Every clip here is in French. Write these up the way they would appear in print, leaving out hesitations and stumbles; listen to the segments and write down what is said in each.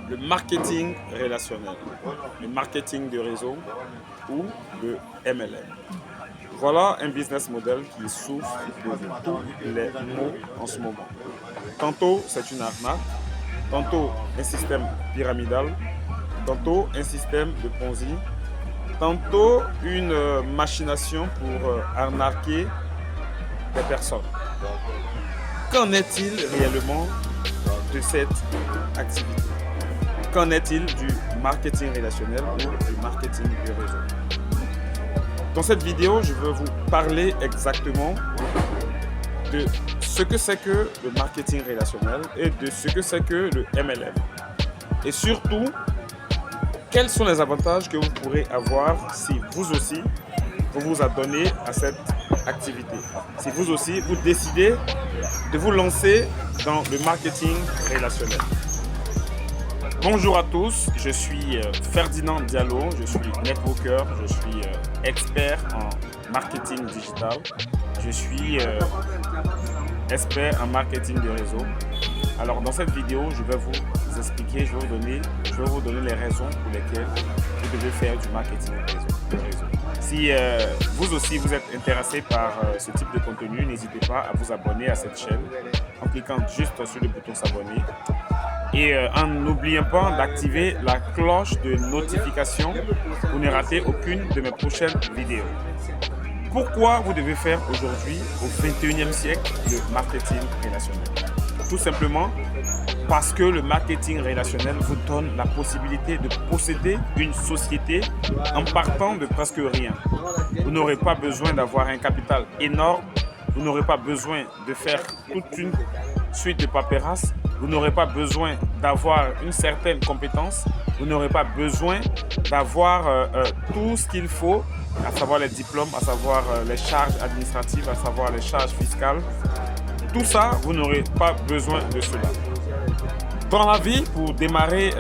le marketing relationnel, le marketing de réseau ou le MLM. Voilà un business model qui souffre de tous les maux en ce moment. Tantôt c'est une arnaque, tantôt un système pyramidal, tantôt un système de Ponzi, tantôt une machination pour arnaquer des personnes. Qu'en est-il réellement de cette activité? Qu'en est-il du marketing relationnel ou du marketing de réseau? Dans cette vidéo, je veux vous parler exactement de ce que c'est que le marketing relationnel et de ce que c'est que le MLM. Et surtout, quels sont les avantages que vous pourrez avoir si vous aussi, vous vous adonnez à cette activité. Si vous aussi, vous décidez de vous lancer dans le marketing relationnel. Bonjour à tous, je suis Ferdinand Diallo, je suis networker, je suis expert en marketing digital, je suis expert en marketing de réseau. Alors dans cette vidéo, je vais vous expliquer, je vais vous donner les raisons pour lesquelles vous devez faire du marketing de réseau. Si vous aussi vous êtes intéressé par ce type de contenu, n'hésitez pas à vous abonner à cette chaîne en cliquant juste sur le bouton s'abonner. Et en n'oubliant pas d'activer la cloche de notification pour ne rater aucune de mes prochaines vidéos. Pourquoi vous devez faire aujourd'hui, au 21e siècle, le marketing relationnel? Tout simplement parce que le marketing relationnel vous donne la possibilité de posséder une société en partant de presque rien. Vous n'aurez pas besoin d'avoir un capital énorme, vous n'aurez pas besoin de faire toute une suite de paperasse, vous n'aurez pas besoin d'avoir une certaine compétence, vous n'aurez pas besoin d'avoir tout ce qu'il faut, à savoir les diplômes, à savoir les charges administratives, à savoir les charges fiscales. Tout ça, vous n'aurez pas besoin de cela. Dans la vie, pour démarrer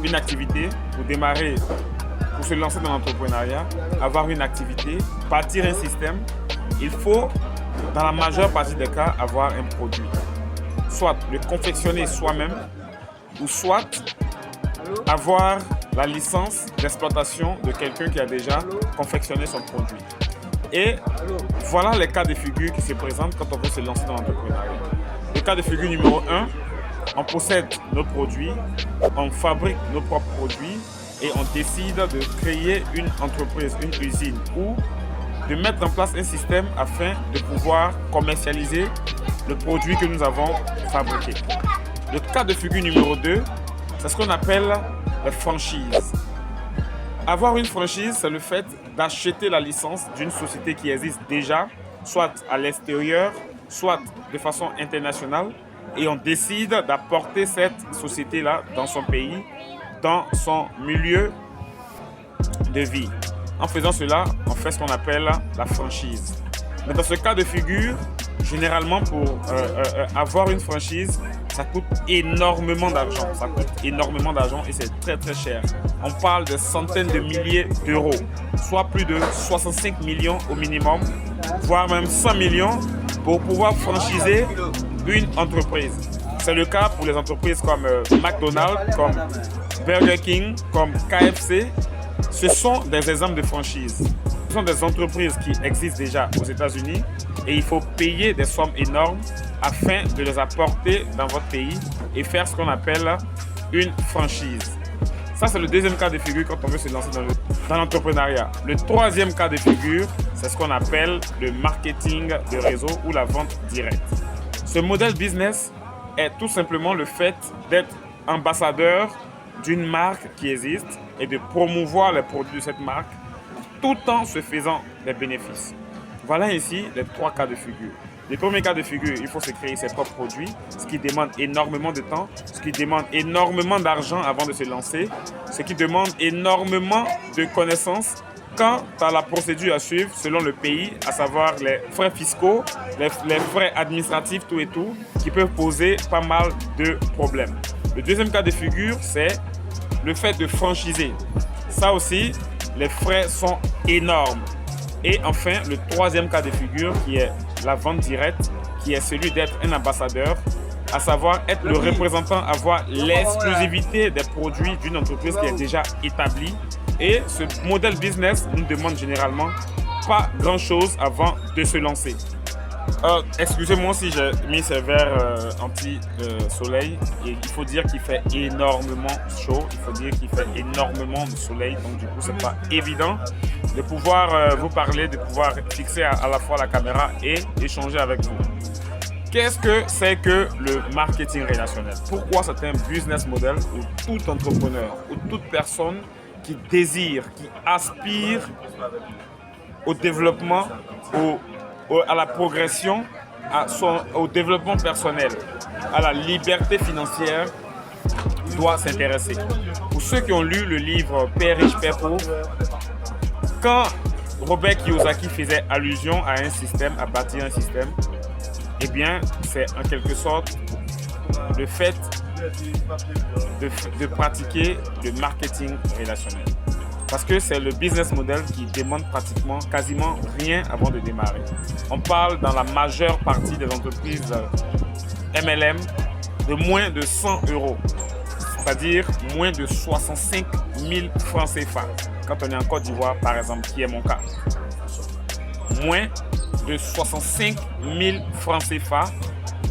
une activité, pour se lancer dans l'entrepreneuriat, avoir une activité, bâtir un système, il faut, dans la majeure partie des cas, avoir un produit. Soit le confectionner soi-même, ou soit avoir la licence d'exploitation de quelqu'un qui a déjà confectionné son produit. Et voilà les cas de figure qui se présentent quand on veut se lancer dans l'entrepreneuriat. Le cas de figure numéro 1, on possède nos produits, on fabrique nos propres produits et on décide de créer une entreprise, une usine ou de mettre en place un système afin de pouvoir commercialiser le produit que nous avons fabriqué. Le cas de figure numéro 2, c'est ce qu'on appelle la franchise. Avoir une franchise, c'est le fait d'acheter la licence d'une société qui existe déjà, soit à l'extérieur, soit de façon internationale, et on décide d'apporter cette société-là dans son pays, dans son milieu de vie. En faisant cela, on fait ce qu'on appelle la franchise. Mais dans ce cas de figure, généralement pour avoir une franchise, ça coûte énormément d'argent. Ça coûte énormément d'argent et c'est très très cher. On parle de centaines de milliers d'euros, soit plus de 65 millions au minimum, voire même 100 millions pour pouvoir franchiser une entreprise. C'est le cas pour les entreprises comme McDonald's, comme Burger King, comme KFC. Ce sont des exemples de franchises. Ce sont des entreprises qui existent déjà aux États-Unis et il faut payer des sommes énormes afin de les apporter dans votre pays et faire ce qu'on appelle une franchise. Ça, c'est le deuxième cas de figure quand on veut se lancer dans l'entrepreneuriat. Le troisième cas de figure, c'est ce qu'on appelle le marketing de réseau ou la vente directe. Ce modèle business est tout simplement le fait d'être ambassadeur d'une marque qui existe et de promouvoir les produits de cette marque tout en se faisant des bénéfices. Voilà ici les trois cas de figure. Le premier cas de figure, il faut se créer ses propres produits, ce qui demande énormément de temps, ce qui demande énormément d'argent avant de se lancer, ce qui demande énormément de connaissances quant à la procédure à suivre selon le pays, à savoir les frais fiscaux, les frais administratifs, tout et tout, qui peuvent poser pas mal de problèmes. Le deuxième cas de figure, c'est le fait de franchiser. Ça aussi, les frais sont énormes. Et enfin, le troisième cas de figure qui est la vente directe, qui est celui d'être un ambassadeur à savoir être le représentant, avoir l'exclusivité des produits d'une entreprise qui est déjà établie. Et ce modèle business nous demande généralement pas grand-chose avant de se lancer. Excusez-moi si j'ai mis ces verres anti-soleil. Il faut dire qu'il fait énormément chaud, il faut dire qu'il fait énormément de soleil. Donc du coup, c'est pas évident de pouvoir vous parler, de pouvoir fixer à la fois la caméra et échanger avec vous. Qu'est-ce que c'est que le marketing relationnel? Pourquoi c'est un business model où tout entrepreneur ou toute personne qui désire, qui aspire au développement, à la progression, au développement personnel, à la liberté financière, doit s'intéresser. Pour ceux qui ont lu le livre Père riche, Père pauvre, quand Robert Kiyosaki faisait allusion à un système, à bâtir un système, eh bien, c'est en quelque sorte le fait de pratiquer le marketing relationnel. Parce que c'est le business model qui demande pratiquement quasiment rien avant de démarrer. On parle dans la majeure partie des entreprises MLM de moins de 100 €, c'est-à-dire moins de 65 000 francs CFA. Quand on est en Côte d'Ivoire, par exemple, qui est mon cas. Moins de 65 000 francs CFA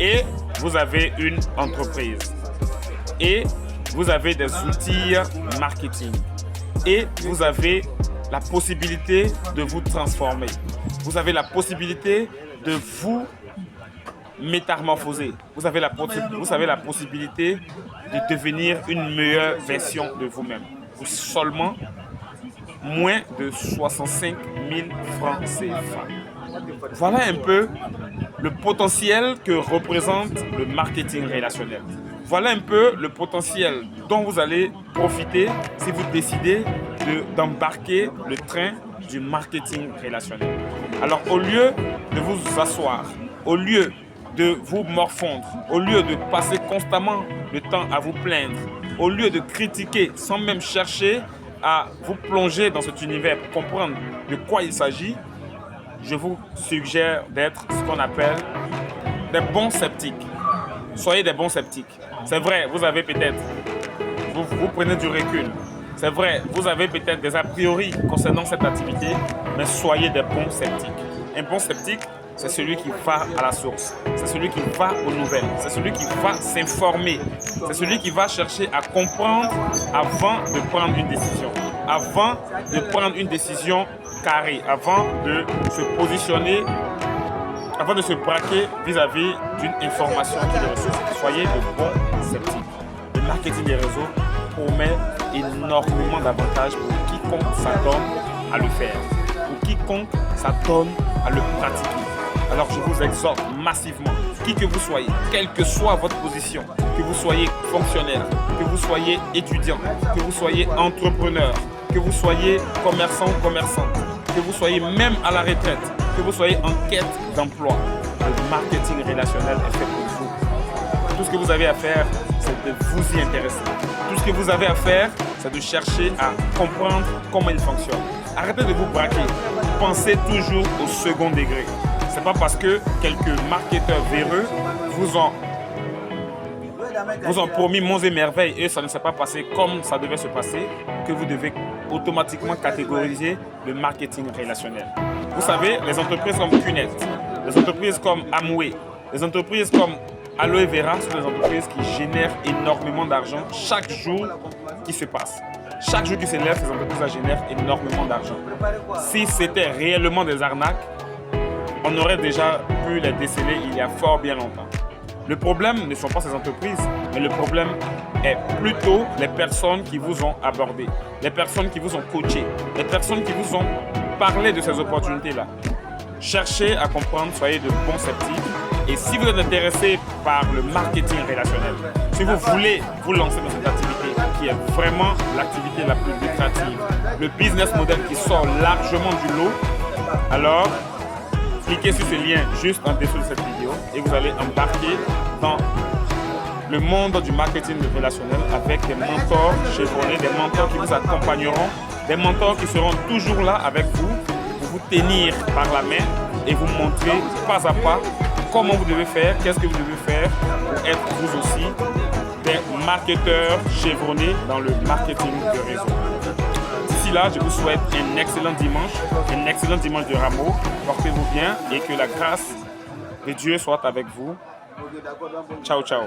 et vous avez une entreprise. Et vous avez des outils marketing. Et vous avez la possibilité de vous transformer. Vous avez la possibilité de vous métamorphoser. Vous avez la possibilité de devenir une meilleure version de vous-même. Pour seulement moins de 65 000 francs CFA. Voilà un peu le potentiel que représente le marketing relationnel. Voilà un peu le potentiel dont vous allez profiter si vous décidez d'embarquer le train du marketing relationnel. Alors, au lieu de vous asseoir, au lieu de vous morfondre, au lieu de passer constamment le temps à vous plaindre, au lieu de critiquer sans même chercher à vous plonger dans cet univers pour comprendre de quoi il s'agit, je vous suggère d'être ce qu'on appelle des bons sceptiques. Soyez des bons sceptiques. C'est vrai, vous avez peut-être, vous prenez du recul. C'est vrai, vous avez peut-être des a priori concernant cette activité, mais soyez des bons sceptiques. Un bon sceptique, c'est celui qui va à la source. C'est celui qui va aux nouvelles. C'est celui qui va s'informer. C'est celui qui va chercher à comprendre avant de prendre une décision. Avant de prendre une décision carrée. Avant de se positionner, avant de se braquer vis-à-vis d'une information qui est reçue. Soyez de bons sceptiques. Le marketing des réseaux promet énormément d'avantages pour quiconque s'adonne à le faire. Pour quiconque s'adonne à le pratiquer. Alors je vous exhorte massivement, qui que vous soyez, quelle que soit votre position, que vous soyez fonctionnaire, que vous soyez étudiant, que vous soyez entrepreneur, que vous soyez commerçant ou commerçante, que vous soyez même à la retraite, que vous soyez en quête d'emploi, le marketing relationnel est fait pour vous. Tout ce que vous avez à faire, c'est de vous y intéresser. Tout ce que vous avez à faire, c'est de chercher à comprendre comment il fonctionne. Arrêtez de vous braquer. Pensez toujours au second degré. Ce n'est pas parce que quelques marketeurs véreux vous ont promis monts et merveilles et ça ne s'est pas passé comme ça devait se passer que vous devez automatiquement catégoriser le marketing relationnel. Vous savez, les entreprises comme Qnet, les entreprises comme Amway, les entreprises comme Aloe Vera sont des entreprises qui génèrent énormément d'argent chaque jour qui se passe. Chaque jour qui se lève, ces entreprises génèrent énormément d'argent. Si c'était réellement des arnaques, on aurait déjà pu les déceler il y a fort bien longtemps. Le problème ne sont pas ces entreprises, mais le problème est plutôt les personnes qui vous ont abordé, les personnes qui vous ont coaché, les personnes qui vous ont parlé de ces opportunités-là. Cherchez à comprendre, soyez de bons sceptiques. Et si vous êtes intéressé par le marketing relationnel, si vous voulez vous lancer dans cette activité qui est vraiment l'activité la plus lucrative, le business model qui sort largement du lot, alors cliquez sur ce lien juste en dessous de cette vidéo et vous allez embarquer dans le monde du marketing relationnel avec des mentors chevronnés, des mentors qui vous accompagneront, des mentors qui seront toujours là avec vous pour vous tenir par la main et vous montrer pas à pas comment vous devez faire, qu'est-ce que vous devez faire faire pour être vous aussi des marketeurs chevronnés dans le marketing de réseau. D'ici là, je vous souhaite un excellent dimanche de Rameau. Portez-vous bien et que la grâce de Dieu soit avec vous. Ciao, ciao.